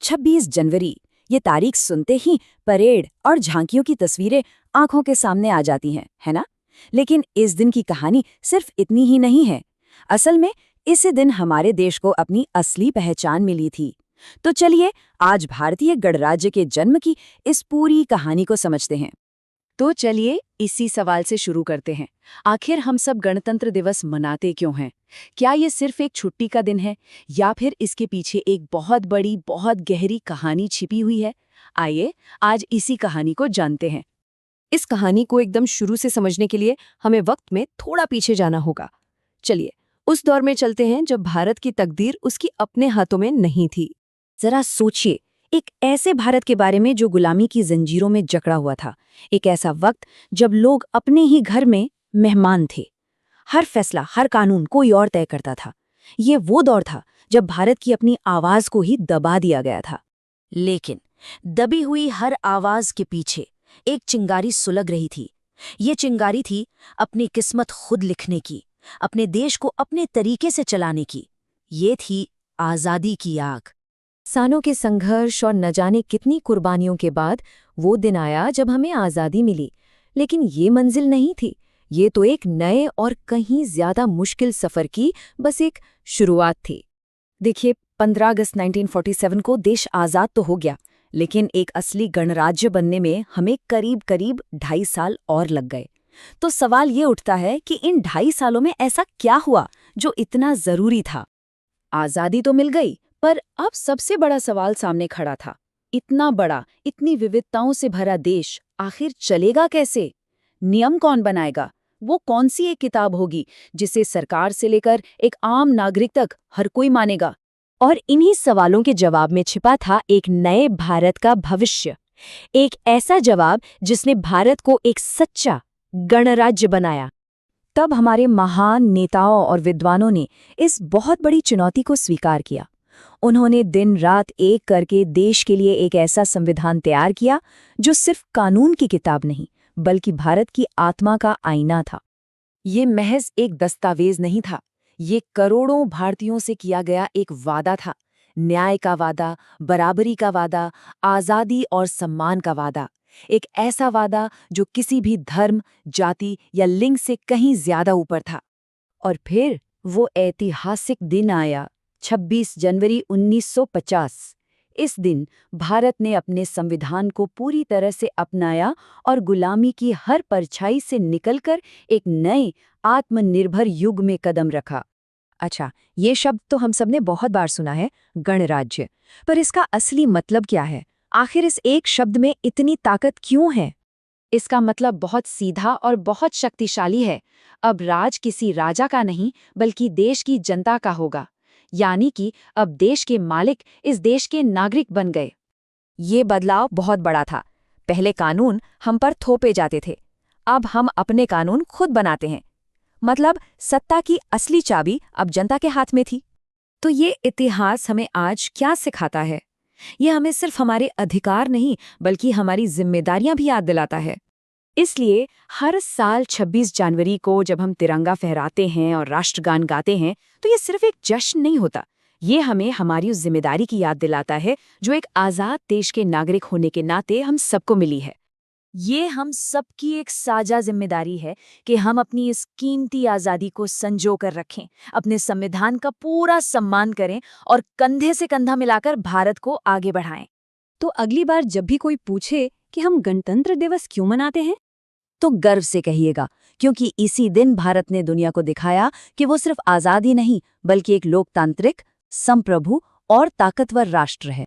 26 जनवरी, ये तारीख सुनते ही परेड और झांकियों की तस्वीरें आंखों के सामने आ जाती हैं, है ना? लेकिन इस दिन की कहानी सिर्फ इतनी ही नहीं है। असल में इसी दिन हमारे देश को अपनी असली पहचान मिली थी। तो चलिए आज भारतीय गणराज्य के जन्म की इस पूरी कहानी को समझते हैं। तो चलिए इसी सवाल से शुरू करते हैं। आखिर हम सब गणतंत्र दिवस मनाते क्यों हैं? क्या ये सिर्फ एक छुट्टी का दिन है या फिर इसके पीछे एक बहुत बड़ी, बहुत गहरी कहानी छिपी हुई है? आइए आज इसी कहानी को जानते हैं। इस कहानी को एकदम शुरू से समझने के लिए हमें वक्त में थोड़ा पीछे जाना होगा। चलिए उस दौर में चलते हैं जब भारत की तकदीर उसकी अपने हाथों में नहीं थी। जरा सोचिए, एक ऐसे भारत के बारे में जो गुलामी की जंजीरों में जकड़ा हुआ था। एक ऐसा वक्त जब लोग अपने ही घर में मेहमान थे। हर फैसला, हर कानून कोई और तय करता था। ये वो दौर था जब भारत की अपनी आवाज को ही दबा दिया गया था। लेकिन दबी हुई हर आवाज के पीछे एक चिंगारी सुलग रही थी। ये चिंगारी थी अपनी किस्मत खुद लिखने की, अपने देश को अपने तरीके से चलाने की। ये थी आजादी की आग। सालों के संघर्ष और न जाने कितनी कुर्बानियों के बाद वो दिन आया जब हमें आज़ादी मिली। लेकिन ये मंजिल नहीं थी, ये तो एक नए और कहीं ज्यादा मुश्किल सफर की बस एक शुरुआत थी। देखिए, 15 अगस्त 1947 को देश आज़ाद तो हो गया, लेकिन एक असली गणराज्य बनने में हमें करीब करीब 2.5 साल और लग गए। तो सवाल ये उठता है कि इन 2.5 सालों में ऐसा क्या हुआ जो इतना जरूरी था? आज़ादी तो मिल गई, पर अब सबसे बड़ा सवाल सामने खड़ा था। इतना बड़ा, इतनी विविधताओं से भरा देश आखिर चलेगा कैसे? नियम कौन बनाएगा? वो कौन सी एक किताब होगी जिसे सरकार से लेकर एक आम नागरिक तक हर कोई मानेगा? और इन्हीं सवालों के जवाब में छिपा था एक नए भारत का भविष्य। एक ऐसा जवाब जिसने भारत को एक सच्चा गणराज्य बनाया। तब हमारे महान नेताओं और विद्वानों ने इस बहुत बड़ी चुनौती को स्वीकार किया। उन्होंने दिन रात एक करके देश के लिए एक ऐसा संविधान तैयार किया जो सिर्फ कानून की किताब नहीं, बल्कि भारत की आत्मा का आईना था। ये महज एक दस्तावेज नहीं था, ये करोड़ों भारतीयों से किया गया एक वादा था। न्याय का वादा, बराबरी का वादा, आज़ादी और सम्मान का वादा। एक ऐसा वादा जो किसी भी धर्म, जाति या लिंग से कहीं ज्यादा ऊपर था। और फिर वो ऐतिहासिक दिन आया, 26 जनवरी 1950। इस दिन भारत ने अपने संविधान को पूरी तरह से अपनाया और गुलामी की हर परछाई से निकलकर एक नए आत्मनिर्भर युग में कदम रखा। अच्छा, ये शब्द तो हम सबने बहुत बार सुना है, गणराज्य। पर इसका असली मतलब क्या है? आखिर इस एक शब्द में इतनी ताकत क्यों है? इसका मतलब बहुत सीधा और बहुत शक्तिशाली है। अब राज किसी राजा का नहीं, बल्कि देश की जनता का होगा। यानी कि अब देश के मालिक इस देश के नागरिक बन गए। ये बदलाव बहुत बड़ा था। पहले कानून हम पर थोपे जाते थे, अब हम अपने कानून खुद बनाते हैं। मतलब सत्ता की असली चाबी अब जनता के हाथ में थी। तो ये इतिहास हमें आज क्या सिखाता है? ये हमें सिर्फ हमारे अधिकार नहीं, बल्कि हमारी जिम्मेदारियां भी याद दिलाता है। इसलिए हर साल 26 जनवरी को जब हम तिरंगा फहराते हैं और राष्ट्रगान गाते हैं, तो ये सिर्फ एक जश्न नहीं होता। ये हमें हमारी उस जिम्मेदारी की याद दिलाता है जो एक आज़ाद देश के नागरिक होने के नाते हम सबको मिली है। ये हम सबकी एक साझा जिम्मेदारी है कि हम अपनी इस कीमती आज़ादी को संजो कर रखें, अपने संविधान का पूरा सम्मान करें और कंधे से कंधा मिलाकर भारत को आगे बढ़ाएं। तो अगली बार जब भी कोई पूछे कि हम गणतंत्र दिवस क्यों मनाते हैं, तो गर्व से कहिएगा, क्योंकि इसी दिन भारत ने दुनिया को दिखाया कि वो सिर्फ आज़ाद ही नहीं, बल्कि एक लोकतांत्रिक, संप्रभु और ताकतवर राष्ट्र है।